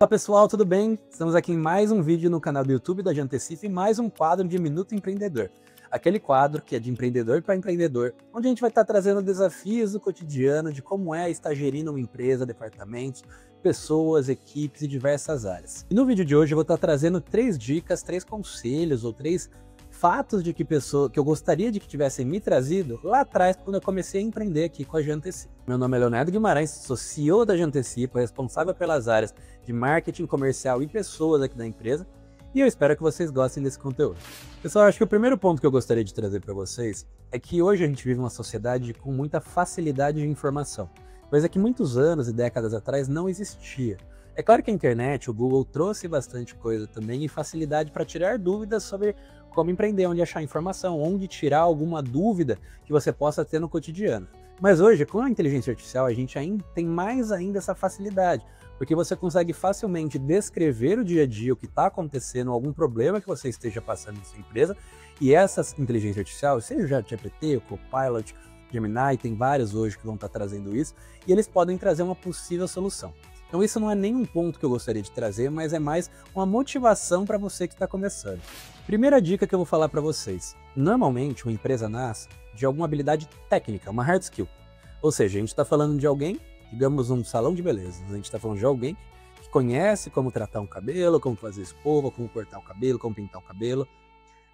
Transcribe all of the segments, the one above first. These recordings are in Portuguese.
Olá pessoal, tudo bem? Estamos aqui em mais um vídeo no canal do YouTube da Jantecife e mais um quadro de Minuto Empreendedor. Aquele quadro que é de empreendedor para empreendedor, onde a gente vai estar trazendo desafios do cotidiano de como é estar gerindo uma empresa, departamentos, pessoas, equipes e diversas áreas. E no vídeo de hoje eu vou estar trazendo 3 dicas, 3 conselhos ou 3 fatos de que eu gostaria de que tivessem me trazido lá atrás quando eu comecei a empreender aqui com a Jantecife. Meu nome é Leonardo Guimarães, sou CEO da Jantecife, responsável pelas áreas de marketing comercial e pessoas aqui da empresa, e eu espero que vocês gostem desse conteúdo. Pessoal, acho que o primeiro ponto que eu gostaria de trazer para vocês é que hoje a gente vive uma sociedade com muita facilidade de informação, coisa que muitos anos e décadas atrás não existia. É claro que a internet, o Google trouxe bastante coisa também e facilidade para tirar dúvidas sobre como empreender, onde achar informação, onde tirar alguma dúvida que você possa ter no cotidiano. Mas hoje, com a inteligência artificial, a gente tem mais ainda essa facilidade, porque você consegue facilmente descrever o dia a dia, o que está acontecendo, algum problema que você esteja passando em sua empresa, e essa inteligência artificial, seja o ChatGPT, o Copilot, Gemini, tem vários hoje que vão estar trazendo isso, e eles podem trazer uma possível solução. Então isso não é nem um ponto que eu gostaria de trazer, mas é mais uma motivação para você que está começando. Primeira dica que eu vou falar para vocês. Normalmente uma empresa nasce de alguma habilidade técnica, uma hard skill. Ou seja, a gente está falando de alguém, digamos um salão de beleza, a gente está falando de alguém que conhece como tratar um cabelo, como fazer escova, como cortar o cabelo, como pintar o cabelo.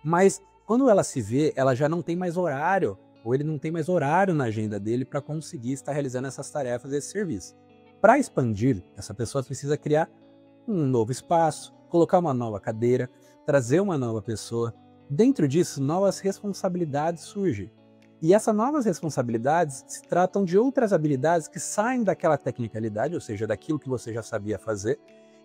Mas quando ela se vê, ela já não tem mais horário, ou ele não tem mais horário na agenda dele para conseguir estar realizando essas tarefas, esse serviço. Para expandir, essa pessoa precisa criar um novo espaço, colocar uma nova cadeira, trazer uma nova pessoa. Dentro disso, novas responsabilidades surgem. E essas novas responsabilidades se tratam de outras habilidades que saem daquela tecnicalidade, ou seja, daquilo que você já sabia fazer,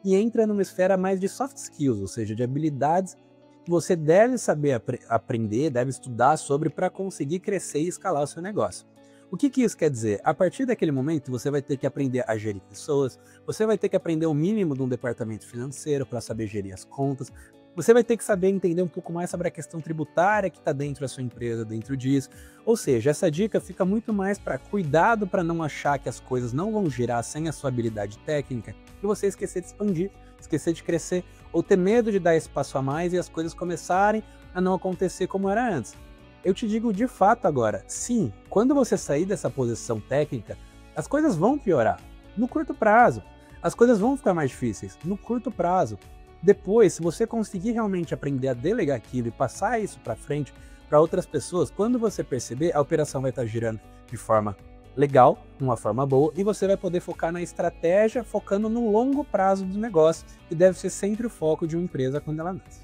e entra numa esfera mais de soft skills, ou seja, de habilidades que você deve saber aprender, deve estudar sobre para conseguir crescer e escalar o seu negócio. O que isso quer dizer? A partir daquele momento, você vai ter que aprender a gerir pessoas, você vai ter que aprender o mínimo de um departamento financeiro para saber gerir as contas, você vai ter que saber entender um pouco mais sobre a questão tributária que está dentro da sua empresa, dentro disso. Ou seja, essa dica fica muito mais para cuidado para não achar que as coisas não vão girar sem a sua habilidade técnica e você esquecer de expandir, esquecer de crescer ou ter medo de dar esse passo a mais e as coisas começarem a não acontecer como era antes. Eu te digo de fato agora, sim, quando você sair dessa posição técnica, as coisas vão piorar no curto prazo, as coisas vão ficar mais difíceis no curto prazo. Depois, se você conseguir realmente aprender a delegar aquilo e passar isso para frente para outras pessoas, quando você perceber, a operação vai estar girando de forma legal, uma forma boa, e você vai poder focar na estratégia, focando no longo prazo do negócio, que deve ser sempre o foco de uma empresa quando ela nasce.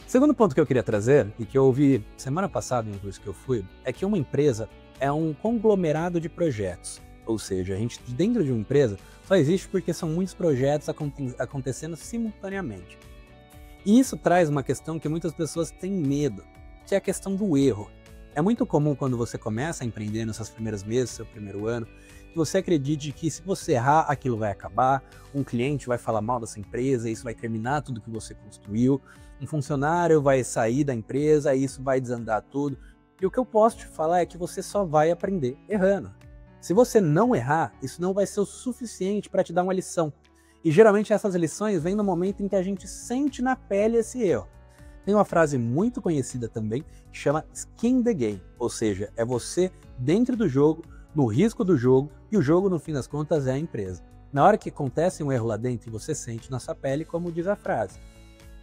Segundo ponto que eu queria trazer, e que eu ouvi semana passada em um curso que eu fui, é que uma empresa é um conglomerado de projetos. Ou seja, a gente dentro de uma empresa só existe porque são muitos projetos acontecendo simultaneamente. E isso traz uma questão que muitas pessoas têm medo, que é a questão do erro. É muito comum quando você começa a empreender nos seus primeiros meses, seu primeiro ano, que você acredite que se você errar, aquilo vai acabar, um cliente vai falar mal dessa empresa, isso vai terminar tudo que você construiu, um funcionário vai sair da empresa, isso vai desandar tudo. E o que eu posso te falar é que você só vai aprender errando. Se você não errar, isso não vai ser o suficiente para te dar uma lição. E geralmente essas lições vêm no momento em que a gente sente na pele esse erro. Tem uma frase muito conhecida também que chama skin the game, ou seja, é você dentro do jogo, no risco do jogo, e o jogo no fim das contas é a empresa. Na hora que acontece um erro lá dentro, você sente na sua pele, como diz a frase.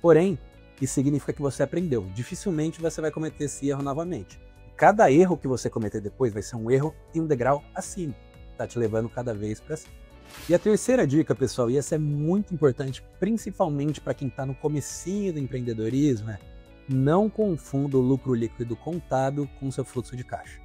Porém, isso significa que você aprendeu. Dificilmente você vai cometer esse erro novamente. Cada erro que você cometer depois vai ser um erro em um degrau acima. Tá te levando cada vez para cima. E a terceira dica, pessoal, e essa é muito importante, principalmente para quem está no comecinho do empreendedorismo, é não confunda o lucro líquido contábil com o seu fluxo de caixa.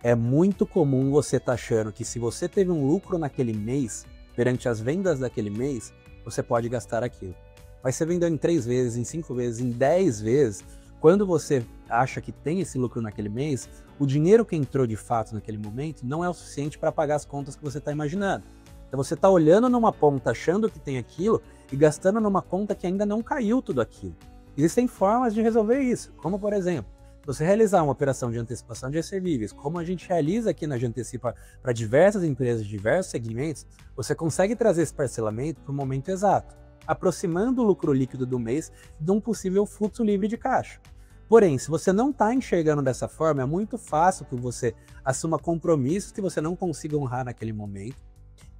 É muito comum você estar achando que se você teve um lucro naquele mês, perante as vendas daquele mês, você pode gastar aquilo. Mas você vendeu em 3 vezes, em 5 vezes, em 10 vezes, quando você acha que tem esse lucro naquele mês, o dinheiro que entrou de fato naquele momento não é o suficiente para pagar as contas que você está imaginando. Então você está olhando numa ponta, achando que tem aquilo e gastando numa conta que ainda não caiu tudo aquilo. Existem formas de resolver isso, como por exemplo, você realizar uma operação de antecipação de recebíveis, como a gente realiza aqui na Jantecife para diversas empresas de diversos segmentos, você consegue trazer esse parcelamento para o momento exato. aproximando o lucro líquido do mês de um possível fluxo livre de caixa. Porém, se você não está enxergando dessa forma, é muito fácil que você assuma compromissos que você não consiga honrar naquele momento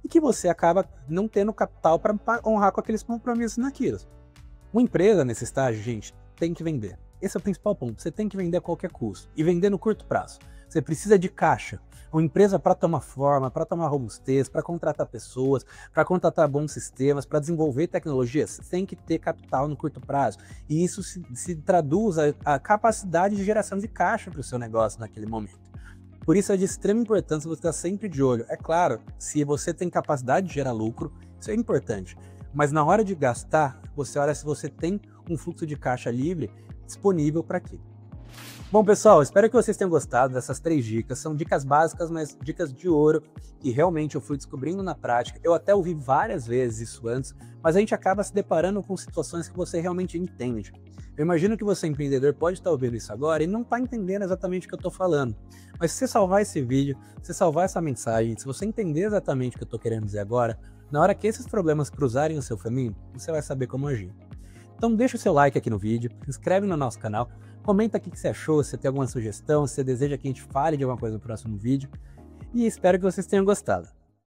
e que você acaba não tendo capital para honrar com aqueles compromissos naquilo. Uma empresa nesse estágio, gente, tem que vender. Esse é o principal ponto. Você tem que vender a qualquer custo e vender no curto prazo. Você precisa de caixa. Uma empresa para tomar forma, para tomar robustez, para contratar pessoas, para contratar bons sistemas, para desenvolver tecnologias, tem que ter capital no curto prazo. E isso se traduz a capacidade de geração de caixa para o seu negócio naquele momento. Por isso é de extrema importância você estar sempre de olho. É claro, se você tem capacidade de gerar lucro, isso é importante. Mas na hora de gastar, você olha se você tem um fluxo de caixa livre disponível para aquilo. Bom, pessoal, espero que vocês tenham gostado dessas 3 dicas. São dicas básicas, mas dicas de ouro que realmente eu fui descobrindo na prática. Eu até ouvi várias vezes isso antes, mas a gente acaba se deparando com situações que você realmente entende. Eu imagino que você, empreendedor, pode estar ouvindo isso agora e não está entendendo exatamente o que eu estou falando. Mas se você salvar esse vídeo, se você salvar essa mensagem, se você entender exatamente o que eu estou querendo dizer agora, na hora que esses problemas cruzarem o seu caminho, você vai saber como agir. Então deixa o seu like aqui no vídeo, se inscreve no nosso canal, comenta aqui o que você achou, se você tem alguma sugestão, se você deseja que a gente fale de alguma coisa no próximo vídeo, e espero que vocês tenham gostado.